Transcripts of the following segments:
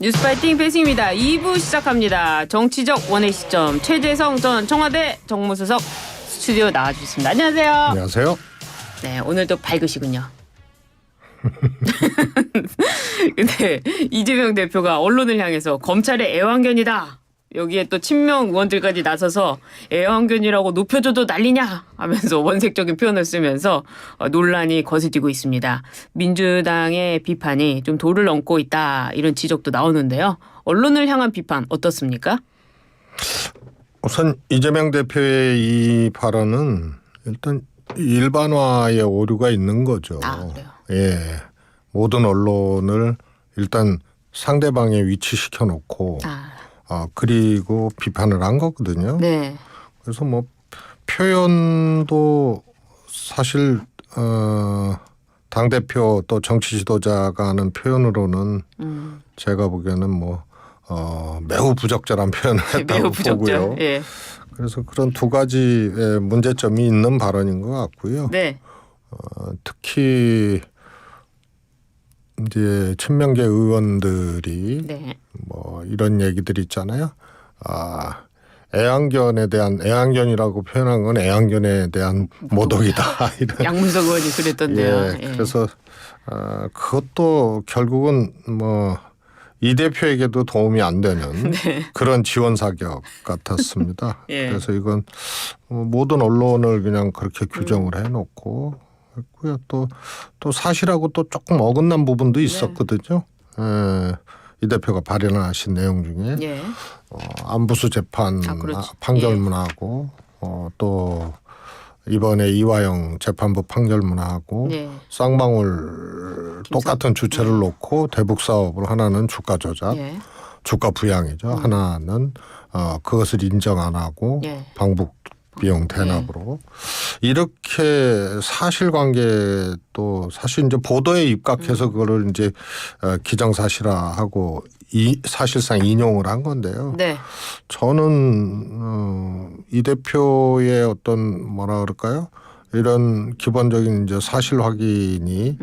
뉴스파이팅 패싱입니다. 2부 시작합니다. 정치적 원의 시점 최재성 전 청와대 정무수석 스튜디오 나와주셨습니다. 안녕하세요. 안녕하세요. 네, 오늘도 밝으시군요. 근데 이재명 대표가 언론을 향해서 검찰의 애완견이다. 여기에 또 친명 의원들까지 나서서 애완견이라고 높여줘도 난리냐 하면서 원색적인 표현을 쓰면서 논란이 거세지고 있습니다. 민주당의 비판이 좀 도를 넘고 있다 이런 지적도 나오는데요. 언론을 향한 비판 어떻습니까? 우선 이재명 대표의 이 발언은 일단 일반화의 오류가 있는 거죠. 아, 그래요? 예, 모든 언론을 일단 상대방에 위치시켜 놓고 그리고 비판을 한 거거든요. 네. 그래서 뭐 표현도 사실 당대표 또 정치 지도자가 하는 표현으로는 제가 보기에는 뭐 매우 부적절한 표현을 했다고 매우 부적절. 보고요. 예. 그래서 그런 두 가지의 문제점이 있는 발언인 것 같고요. 네. 특히 이제 친명계 의원들이 네. 뭐 이런 얘기들 있잖아요. 애완견에 대한 애완견이라고 표현한 건 애완견에 대한 모독이다. 이런. 양문석 의원이 그랬던데요. 예, 그래서 그것도 결국은 뭐 이 대표에게도 도움이 안 되는 네. 그런 지원 사격 같았습니다. 예. 그래서 이건 모든 언론을 그냥 그렇게 규정을 해놓고 했고요. 또 사실하고 또 조금 어긋난 부분도 있었거든요. 예, 이 대표가 발언하신 내용 중에 예. 안부수 재판 그렇죠. 판결문하고 또 이번에 이화영 재판부 판결문하고 네. 쌍방울 똑같은 주체를 놓고 대북 사업을 하나는 주가 조작, 예. 주가 부양이죠. 하나는 그것을 인정 안 하고 예. 방북 비용 대납으로 이렇게 사실관계도 사실 이제 보도에 입각해서 그거를 이제 기정사실화하고 사실상 인용을 한 건데요. 네. 저는 이 대표의 어떤 뭐라 그럴까요? 이런 기본적인 이제 사실 확인이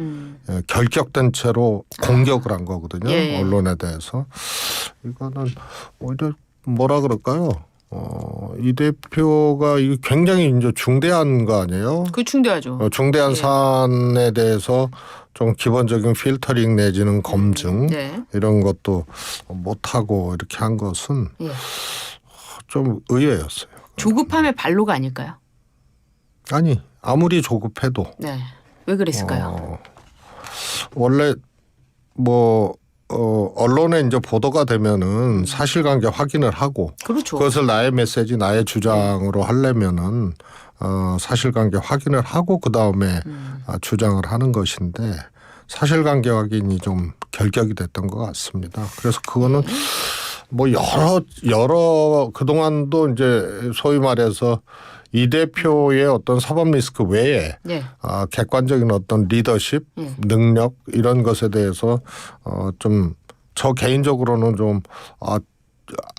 결격된 채로 공격을 한 거거든요. 예. 언론에 대해서 이거는 오히려 뭐라 그럴까요? 이 대표가 이게 굉장히 이제 중대한 거 아니에요? 그 중대하죠. 중대한 사안에 대해서 좀 기본적인 필터링 내지는 검증 네. 이런 것도 못하고 이렇게 한 것은 예. 좀 의외였어요. 조급함의 발로가 아닐까요? 아니 아무리 조급해도 네. 왜 그랬을까요? 원래 뭐 언론에 이제 보도가 되면은 사실관계 확인을 하고 그렇죠. 그것을 나의 메시지, 나의 주장으로 하려면은 사실관계 확인을 하고 그 다음에 주장을 하는 것인데 사실관계 확인이 좀 결격이 됐던 것 같습니다. 그래서 그거는 뭐 여러 그동안도 이제 소위 말해서 이 대표의 어떤 사법 리스크 외에 네. 객관적인 어떤 리더십, 능력 이런 것에 대해서 좀 저 개인적으로는 좀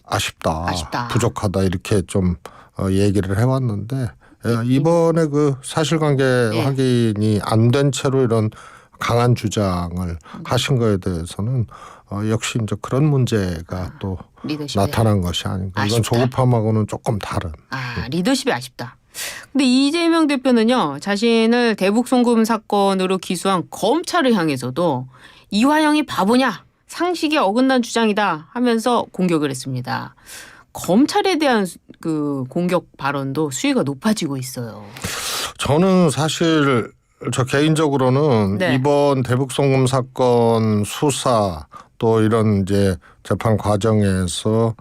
아쉽다, 부족하다 이렇게 좀 얘기를 해왔는데 이번에 그 사실관계 확인이 안 된 채로 이런 강한 주장을 하신 거에 대해서는 역시 이제 그런 문제가 또 리더십에. 나타난 것이 아닌가. 이건 아쉽다. 조급함하고는 조금 다른. 리더십이 아쉽다. 근데 이재명 대표는요, 자신을 대북 송금 사건으로 기소한 검찰을 향해서도 이화영이 바보냐, 상식에 어긋난 주장이다 하면서 공격을 했습니다. 검찰에 대한 그 공격 발언도 수위가 높아지고 있어요. 저는 사실 저 개인적으로는 네. 이번 대북 송금 사건 수사 또 이런 이제 재판 과정에서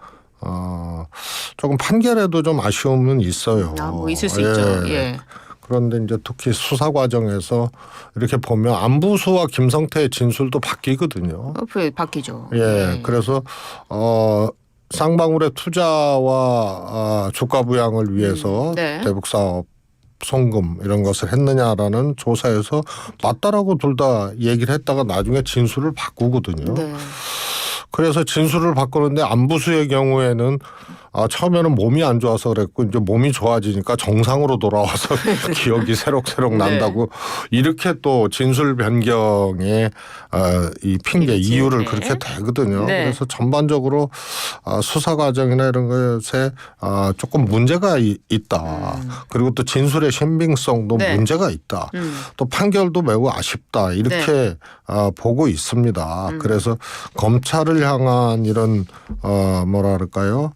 조금 판결에도 좀 아쉬움은 있어요. 뭐 있을 수 있죠. 예. 그런데 이제 특히 수사 과정에서 이렇게 보면 안부수와 김성태의 진술도 바뀌거든요. 바뀌죠. 예. 그래서 쌍방울의 투자와 주가 부양을 위해서 네. 대북 사업 송금 이런 것을 했느냐라는 조사에서 맞다라고 둘 다 얘기를 했다가 나중에 진술을 바꾸거든요. 네. 그래서 진술을 바꾸는데 안부수의 경우에는 처음에는 몸이 안 좋아서 그랬고 이제 몸이 좋아지니까 정상으로 돌아와서 기억이 새록새록 난다고 이렇게 또 진술 변경의 이 핑계 그렇지. 이유를 네. 그렇게 대거든요. 네. 그래서 전반적으로 수사 과정이나 이런 것에 조금 문제가 있다. 그리고 또 진술의 신빙성도 네. 문제가 있다. 또 판결도 매우 아쉽다. 이렇게 보고 있습니다. 그래서 검찰을 향한 이런 뭐랄까요?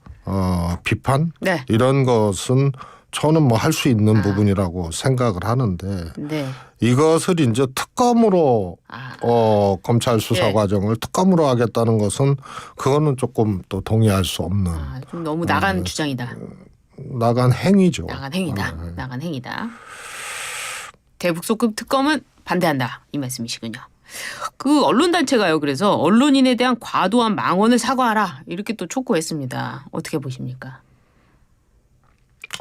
비판 네. 이런 것은 저는 뭐 할 수 있는 부분이라고 생각을 하는데 네. 이것을 이제 특검으로 검찰 수사 예. 과정을 특검으로 하겠다는 것은 그거는 조금 또 동의할 수 없는 좀 너무 나간 주장이다. 나간 행위죠. 나간 행위다. 나간 행위다. 대북소급 특검은 반대한다. 이 말씀이시군요. 그 언론단체가요. 그래서 언론인에 대한 과도한 망언을 사과하라. 이렇게 또 촉구했습니다. 어떻게 보십니까?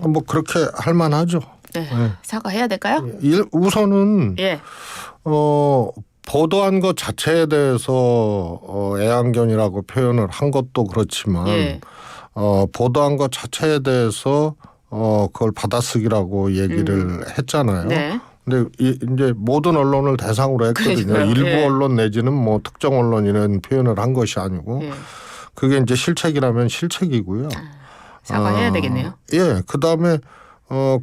뭐 그렇게 할 만하죠. 네. 사과해야 될까요? 우선은 예. 보도한 것 자체에 대해서 애완견이라고 표현을 한 것도 그렇지만 예. 보도한 것 자체에 대해서 그걸 받아쓰기라고 얘기를 했잖아요. 네. 근데 이제 모든 언론을 대상으로 했거든요. 그러니까요. 일부 예. 언론 내지는 뭐 특정 언론 이런 표현을 한 것이 아니고 예. 그게 이제 실책이라면 실책이고요. 사과해야 되겠네요. 예. 그다음에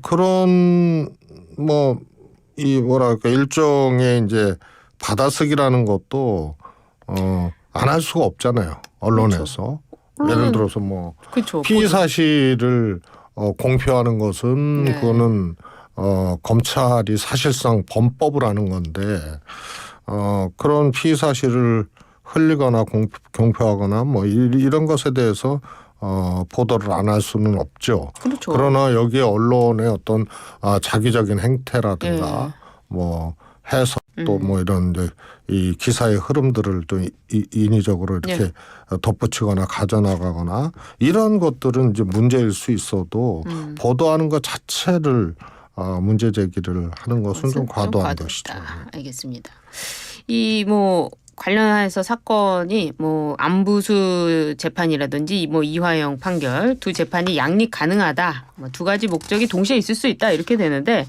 그런 뭐 이 뭐랄까 일종의 이제 받아쓰기라는 것도 안 할 수가 없잖아요. 언론에서. 예를 들어서 뭐 그렇죠. 피의 사실을 공표하는 것은 네. 그거는 검찰이 사실상 범법을 하는 건데 그런 피의 사실을 흘리거나 공표하거나 뭐 이런 것에 대해서 보도를 안 할 수는 없죠. 그렇죠. 그러나 여기에 언론의 어떤 자기적인 행태라든가 뭐 해석 또 뭐 이런 이제 이 기사의 흐름들을 또 인위적으로 이렇게 덧붙이거나 가져나가거나 이런 것들은 이제 문제일 수 있어도 보도하는 것 자체를 문제 제기를 하는 것은 좀 과도한 것이죠. 알겠습니다. 이 뭐 관련해서 사건이 뭐 안부수 재판이라든지 뭐 이화영 판결 두 재판이 양립 가능하다. 뭐 두 가지 목적이 동시에 있을 수 있다 이렇게 되는데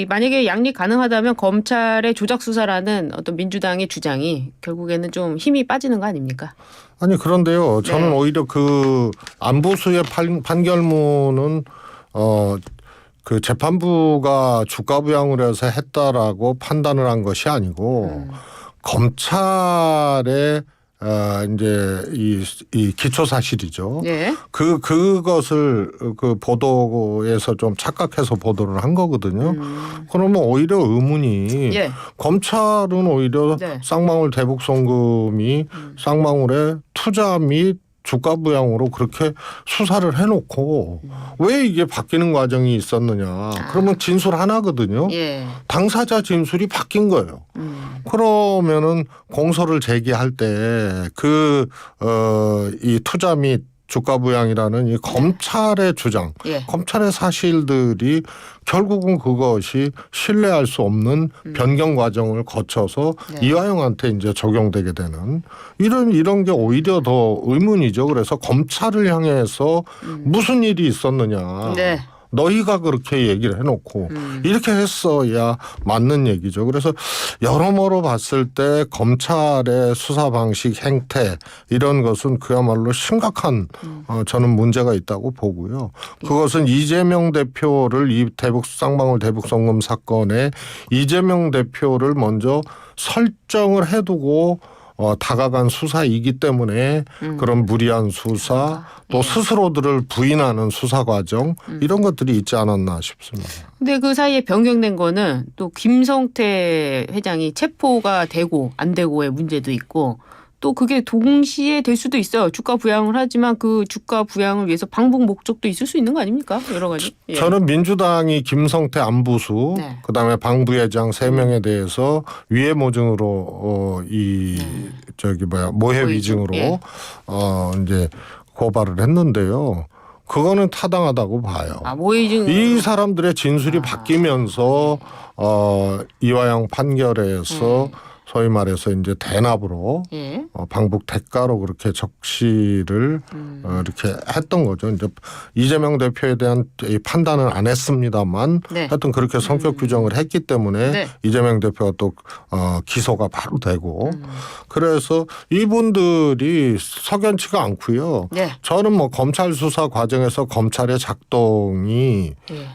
만약에 양립 가능하다면 검찰의 조작 수사라는 어떤 민주당의 주장이 결국에는 좀 힘이 빠지는 거 아닙니까? 아니 그런데요. 저는 오히려 그 안부수의 판결문은 그 재판부가 주가 부양을 해서 했다라고 판단을 한 것이 아니고 검찰의 이제 이 기초 사실이죠. 예. 그것을 그 보도에서 좀 착각해서 보도를 한 거거든요. 그러면 오히려 의문이 예. 검찰은 오히려 네. 쌍방울 대북 송금이 쌍방울의 투자 및 주가 부양으로 그렇게 수사를 해놓고 왜 이게 바뀌는 과정이 있었느냐. 그러면 진술 하나거든요. 예. 당사자 진술이 바뀐 거예요. 그러면은 공소를 제기할 때 이 투자 및 주가 부양이라는 이 검찰의 주장, 예. 검찰의 사실들이 결국은 그것이 신뢰할 수 없는 변경 과정을 거쳐서 이화영한테 이제 적용되게 되는 이런 게 오히려 더 의문이죠. 그래서 검찰을 향해서 무슨 일이 있었느냐. 네. 너희가 그렇게 얘기를 해놓고 이렇게 했어야 맞는 얘기죠. 그래서 여러모로 봤을 때 검찰의 수사 방식 행태 이런 것은 그야말로 심각한 저는 문제가 있다고 보고요. 그것은 이재명 대표를 이 쌍방울 대북송금 사건에 이재명 대표를 먼저 설정을 해두고 다가간 수사이기 때문에 그런 무리한 수사 또 스스로들을 부인하는 수사 과정 이런 것들이 있지 않았나 싶습니다. 근데 그 사이에 변경된 거는 또 김성태 회장이 체포가 되고 안 되고의 문제도 있고 또 그게 동시에 될 수도 있어요. 주가 부양을 하지만 그 주가 부양을 위해서 방북 목적도 있을 수 있는 거 아닙니까? 여러 가지. 예. 저는 민주당이 김성태 안부수 그다음에 방 부회장 3명에 대해서 위해 모증으로 모해 위증으로 예. 이제 고발을 했는데요. 그거는 타당하다고 봐요. 모해위증. 이 사람들의 진술이 바뀌면서 이화영 판결에서 소위 말해서 이제 대납으로 예. 방북 대가로 그렇게 적시를 이렇게 했던 거죠. 이제 이재명 대표에 대한 이 판단은 안 했습니다만 네. 하여튼 그렇게 성격 규정을 했기 때문에 네. 이재명 대표가 또 기소가 바로 되고 그래서 이분들이 석연치가 않고요. 네. 저는 뭐 검찰 수사 과정에서 검찰의 작동이 예.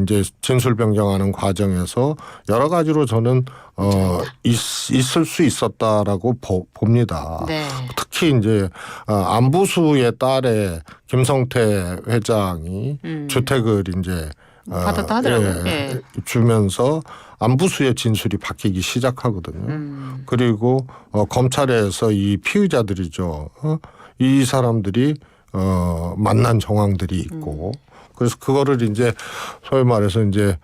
이제 진술 변경하는 과정에서 여러 가지로 저는 있을 수 있었다라고 봅니다. 네. 특히 이제 안부수의 딸의 김성태 회장이 주택을 이제 받았다 하더라고요. 예. 주면서 안부수의 진술이 바뀌기 시작하거든요. 그리고 검찰에서 이 피의자들이죠. 이 사람들이 만난 정황들이 있고 그래서 그거를 이제 소위 말해서 이제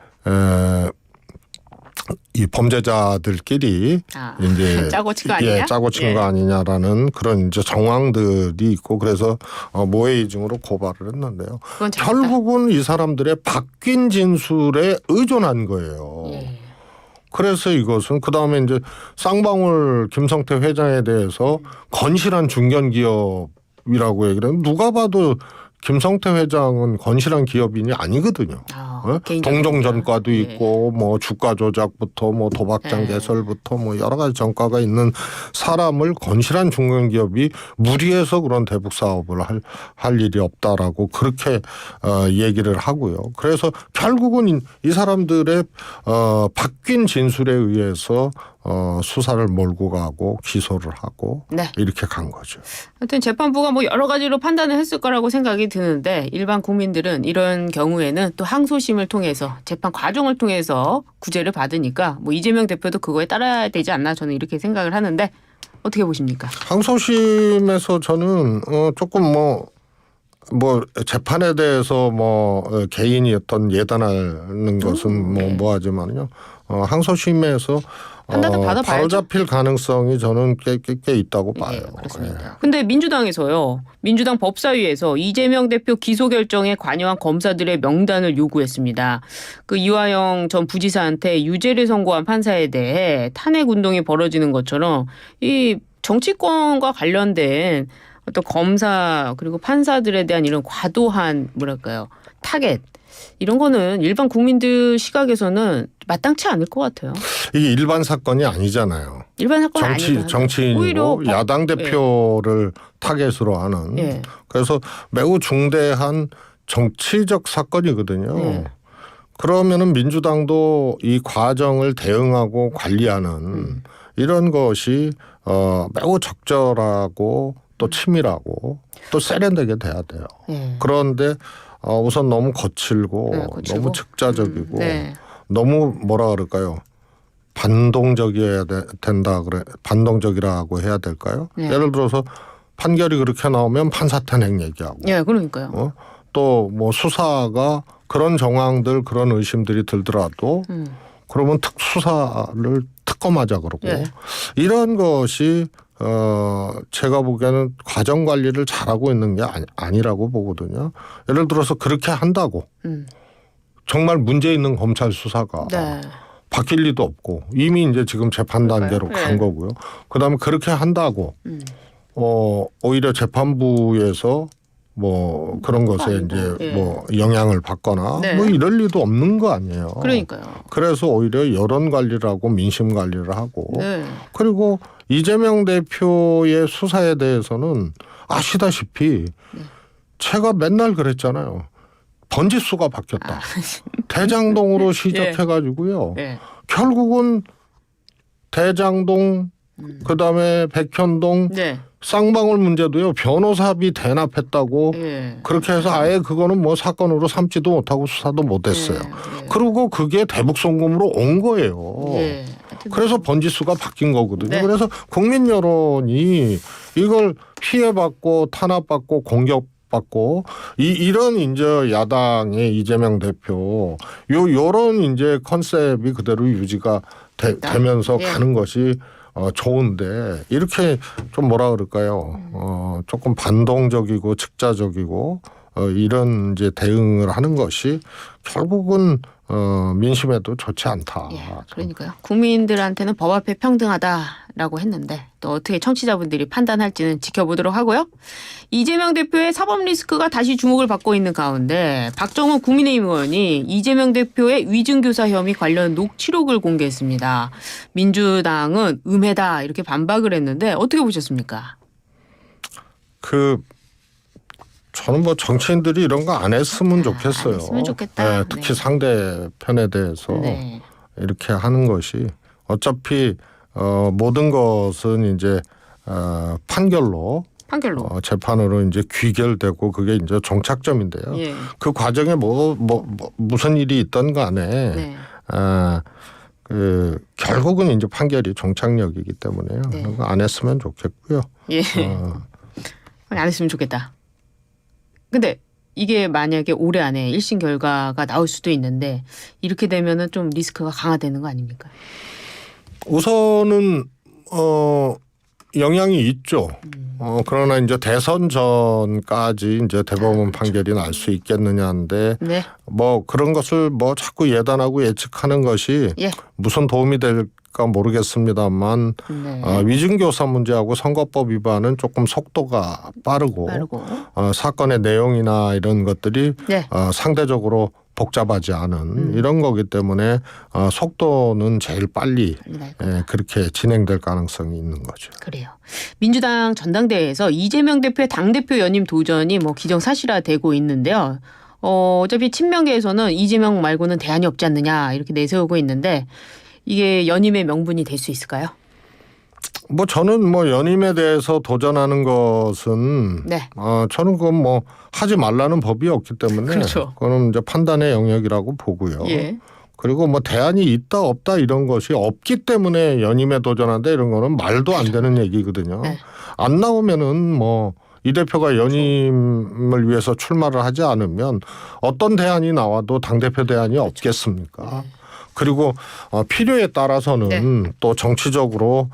이 범죄자들끼리 이제 짜고 친 거 아니냐? 짜고 친 거 아니냐라는 그런 이제 정황들이 있고 그래서 모해이중으로 고발을 했는데요. 그건 잘했다. 결국은 이 사람들의 바뀐 진술에 의존한 거예요. 예. 그래서 이것은 그다음에 이제 쌍방울 김성태 회장에 대해서 건실한 중견기업이라고 얘기를 했는데 누가 봐도 김성태 회장은 건실한 기업인이 아니거든요. 동종 전과도 있고 뭐 주가 조작부터 뭐 도박장 개설부터 뭐 여러 가지 전과가 있는 사람을 건실한 중견기업이 무리해서 그런 대북 사업을 할 일이 없다라고 그렇게 얘기를 하고요. 그래서 결국은 이 사람들의 바뀐 진술에 의해서 수사를 몰고 가고 기소를 하고 네. 이렇게 간 거죠. 하여튼 재판부가 뭐 여러 가지로 판단을 했을 거라고 생각이 드는데 일반 국민들은 이런 경우에는 또 항소심을 통해서 재판 과정을 통해서 구제를 받으니까 뭐 이재명 대표도 그거에 따라야 되지 않나 저는 이렇게 생각을 하는데 어떻게 보십니까? 항소심에서 저는 조금 뭐 재판에 대해서 뭐 개인이 어떤 예단하는 것은 뭐하지만요. 항소심에서 판단을 받아봐야죠. 바로 잡힐 가능성이 저는 꽤 있다고 봐요. 그렇습니다. 근데 민주당에서요. 민주당 법사위에서 이재명 대표 기소 결정에 관여한 검사들의 명단을 요구했습니다. 그 이화영 전 부지사한테 유죄를 선고한 판사에 대해 탄핵 운동이 벌어지는 것처럼 이 정치권과 관련된 어떤 검사 그리고 판사들에 대한 이런 과도한 뭐랄까요 타겟 이런 거는 일반 국민들 시각에서는 마땅치 않을 것 같아요. 이게 일반 사건이 아니잖아요. 일반 사건 아니죠. 정치인이고 야당 대표를 타겟으로 하는. 그래서 매우 중대한 정치적 사건이거든요. 그러면은 민주당도 이 과정을 대응하고 관리하는 이런 것이 매우 적절하고 또 치밀하고 또 세련되게 돼야 돼요. 그런데 우선 너무 거칠고 너무 즉자적이고 너무 뭐라 그럴까요? 반동적이어야 된다 그래 반동적이라고 해야 될까요? 예를 들어서 판결이 그렇게 나오면 판사 탄핵 얘기하고. 그러니까요. 또 뭐 수사가 그런 정황들 그런 의심들이 들더라도 그러면 특수사를 특검하자 그러고 이런 것이 제가 보기에는 과정 관리를 잘하고 있는 게 아니라고 보거든요. 예를 들어서 그렇게 한다고 정말 문제 있는 검찰 수사가 바뀔 리도 없고 이미 이제 지금 재판 단계로 간 거고요. 그다음에 그렇게 한다고 오히려 재판부에서 뭐 그런 것에 이제 뭐 영향을 받거나 뭐 이럴 리도 없는 거 아니에요. 그러니까요. 그래서 오히려 여론 관리를 하고 민심 관리를 하고 그리고 이재명 대표의 수사에 대해서는 아시다시피 제가 맨날 그랬잖아요. 번지수가 바뀌었다. 대장동으로 시작해가지고요. 결국은 대장동 그다음에 백현동 쌍방울 문제도요. 변호사비 대납했다고 그렇게 해서 아예 그거는 뭐 사건으로 삼지도 못하고 수사도 못했어요. 그리고 그게 대북 송금으로 온 거예요. 그래서 번지수가 바뀐 거거든요. 그래서 국민 여론이 이걸 피해받고 탄압받고 공격받고 이런 이제 야당의 이재명 대표 요런 이제 컨셉이 그대로 유지가 되면서 가는 것이 좋은데 이렇게 좀 뭐라 그럴까요? 조금 반동적이고 즉자적이고 이런 이제 대응을 하는 것이 결국은 민심에도 좋지 않다. 예, 그러니까요. 국민들한테는 법 앞에 평등하다라고 했는데 또 어떻게 청취자분들이 판단할지는 지켜보도록 하고요. 이재명 대표의 사법 리스크가 다시 주목을 받고 있는 가운데 박정훈 국민의힘 의원이 이재명 대표의 위증교사 혐의 관련 녹취록을 공개했습니다. 민주당은 음해다 이렇게 반박을 했는데 어떻게 보셨습니까? 저는 뭐 정치인들이 이런 거 안 했으면 좋겠어요. 안 했으면 좋겠다. 네, 특히 네. 상대편에 대해서 네. 이렇게 하는 것이 어차피 모든 것은 이제 판결로 재판으로 이제 귀결되고 그게 이제 종착점인데요. 예. 그 과정에 무슨 일이 있던 간에 네. 결국은 이제 판결이 종착역이기 때문에요. 네. 그거 안 했으면 좋겠고요. 예. 안 했으면 좋겠다. 근데 이게 만약에 올해 안에 1심 결과가 나올 수도 있는데 이렇게 되면은 좀 리스크가 강화되는 거 아닙니까? 우선은 영향이 있죠. 그러나 이제 대선 전까지 이제 대법원 판결이 날 수 있겠느냐인데 네. 뭐 그런 것을 뭐 자꾸 예단하고 예측하는 것이 예. 무슨 도움이 될까 모르겠습니다만 네. 위증교사 문제하고 선거법 위반은 조금 속도가 빠르고 사건의 내용이나 이런 것들이 네. 상대적으로 복잡하지 않은 이런 거기 때문에 속도는 제일 빨리 그렇게 진행될 가능성이 있는 거죠. 그래요. 민주당 전당대회에서 이재명 대표의 당대표 연임 도전이 뭐 기정사실화되고 있는데요. 어차피 친명계에서는 이재명 말고는 대안이 없지 않느냐 이렇게 내세우고 있는데 이게 연임의 명분이 될 수 있을까요? 뭐 저는 뭐 연임에 대해서 도전하는 것은 네. 저는 그건 뭐 하지 말라는 법이 없기 때문에 그렇죠. 그거는 이제 판단의 영역이라고 보고요. 예. 그리고 뭐 대안이 있다 없다 이런 것이 없기 때문에 연임에 도전한다 이런 거는 말도 안 되는 얘기거든요. 네. 안 나오면은 뭐 이 대표가 연임을 위해서 출마를 하지 않으면 어떤 대안이 나와도 당대표 대안이 없겠습니까? 그리고 필요에 따라서는 또 정치적으로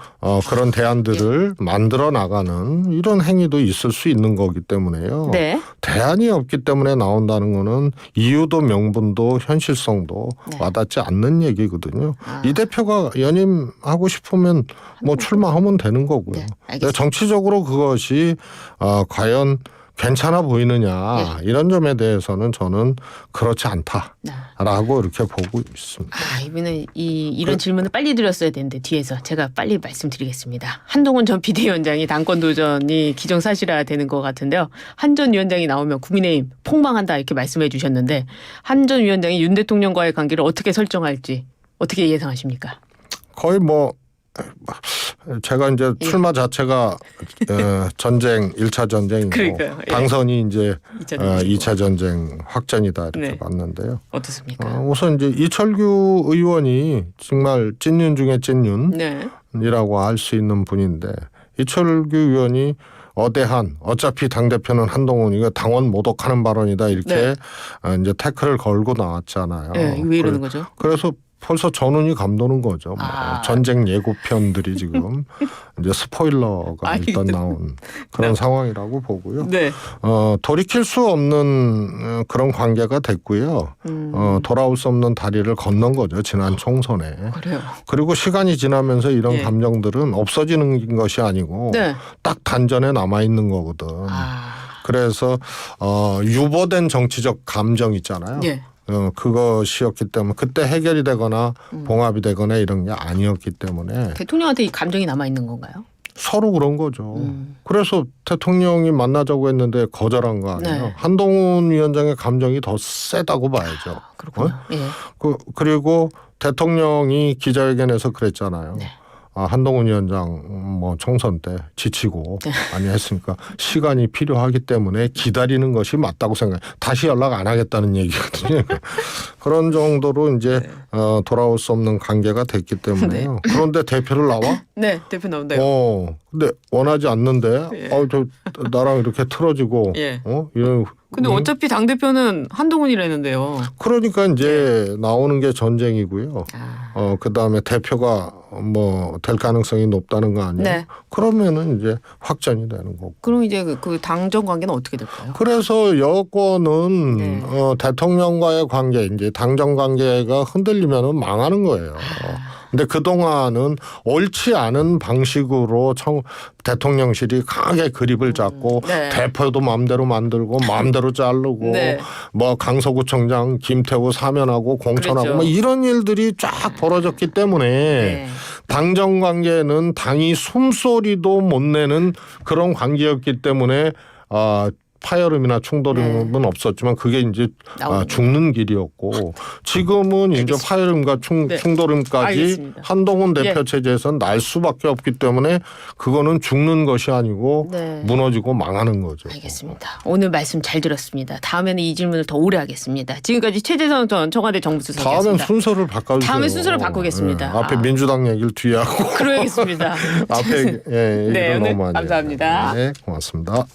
그런 대안들을 만들어 나가는 이런 행위도 있을 수 있는 거기 때문에요. 네. 대안이 없기 때문에 나온다는 거는 이유도 명분도 현실성도 와닿지 않는 얘기거든요. 이 대표가 연임하고 싶으면 뭐 출마하면 되는 거고요. 알겠습니다. 정치적으로 그것이 과연 괜찮아 보이느냐 이런 점에 대해서는 저는 그렇지 않다라고 이렇게 보고 있습니다. 이분은 이런 질문을 빨리 드렸어야 되는데 뒤에서 제가 빨리 말씀드리겠습니다. 한동훈 전 비대위원장이 당권 도전이 기정사실화되는 것 같은데요. 한 전 위원장이 나오면 국민의힘 폭망한다 이렇게 말씀해 주셨는데 한 전 위원장이 윤 대통령과의 관계를 어떻게 설정할지 어떻게 예상하십니까? 거의 뭐 제가 이제 출마 자체가 전쟁 1차 전쟁이고 그러니까요. 당선이 이제 2차 2차 전쟁 확전이다 이렇게 네. 봤는데요. 어떻습니까? 우선 이제 이철규 의원이 정말 찐윤 중에 찐윤이라고 할 수 있는 분인데 이철규 의원이 어차피 당대표는 한동훈이가 당원 모독하는 발언이다 이렇게 이제 태클을 걸고 나왔잖아요. 네, 왜 이러는 거죠? 그래서 벌써 전운이 감도는 거죠. 전쟁 예고편들이 지금 이제 스포일러가 일단 나온 그런 상황이라고 보고요. 네. 돌이킬 수 없는 그런 관계가 됐고요. 돌아올 수 없는 다리를 건넌 거죠. 지난 총선에. 그래요. 그리고 시간이 지나면서 이런 감정들은 없어지는 것이 아니고 딱 단전에 남아 있는 거거든. 그래서 유보된 정치적 감정 있잖아요. 그것이었기 때문에 그때 해결이 되거나 봉합이 되거나 이런 게 아니었기 때문에 대통령한테 이 감정이 남아 있는 건가요? 서로 그런 거죠. 그래서 대통령이 만나자고 했는데 거절한 거 아니에요. 한동훈 위원장의 감정이 더 세다고 봐야죠. 그렇구나. 그리고 대통령이 기자회견에서 그랬잖아요. 한동훈 위원장 뭐 총선 때 지치고 많이 했으니까 시간이 필요하기 때문에 기다리는 것이 맞다고 생각해요. 다시 연락 안 하겠다는 얘기거든요. 그런 정도로 이제 돌아올 수 없는 관계가 됐기 때문에요. 그런데 대표를 나와? 네, 대표 나온다요. 근데 원하지 않는데 저 나랑 이렇게 틀어지고 이런. 근데 어차피 당 대표는 한동훈이라는데요. 그러니까 이제 나오는 게 전쟁이고요. 그다음에 대표가 뭐 될 가능성이 높다는 거 아니에요? 네. 그러면은 이제 확전이 되는 거고. 그럼 이제 그 당정 관계는 어떻게 될까요? 그래서 여권은 네. 대통령과의 관계, 이제 당정 관계가 흔들리면은 망하는 거예요. 근데 그동안은 옳지 않은 방식으로 대통령실이 강하게 그립을 잡고 네. 대표도 마음대로 만들고 마음대로 자르고 네. 뭐 강서구청장 김태우 사면하고 공천하고 그랬죠. 뭐 이런 일들이 쫙 벌어졌기 때문에 네. 당정 관계는 당이 숨소리도 못 내는 그런 관계였기 때문에 파열음이나 충돌음은 없었지만 그게 이제 나오는 죽는 길이었고 지금은 이제 파열음과 네. 충돌음까지 알겠습니다. 한동훈 대표 체제에서는 날 수밖에 없기 때문에 그거는 죽는 것이 아니고 네. 무너지고 망하는 거죠. 알겠습니다. 오늘 말씀 잘 들었습니다. 다음에는 이 질문을 더 오래 하겠습니다. 지금까지 최재성 전 청와대 다음엔 정무수석이었습니다. 순서를 바꿔주세요. 다음에 순서를 바꾸겠습니다. 네. 앞에 민주당 얘기를 뒤에 하고 그러겠습니다. 앞에 얘기를 네, 오늘 너무 많이 감사합니다. 해요. 네, 고맙습니다.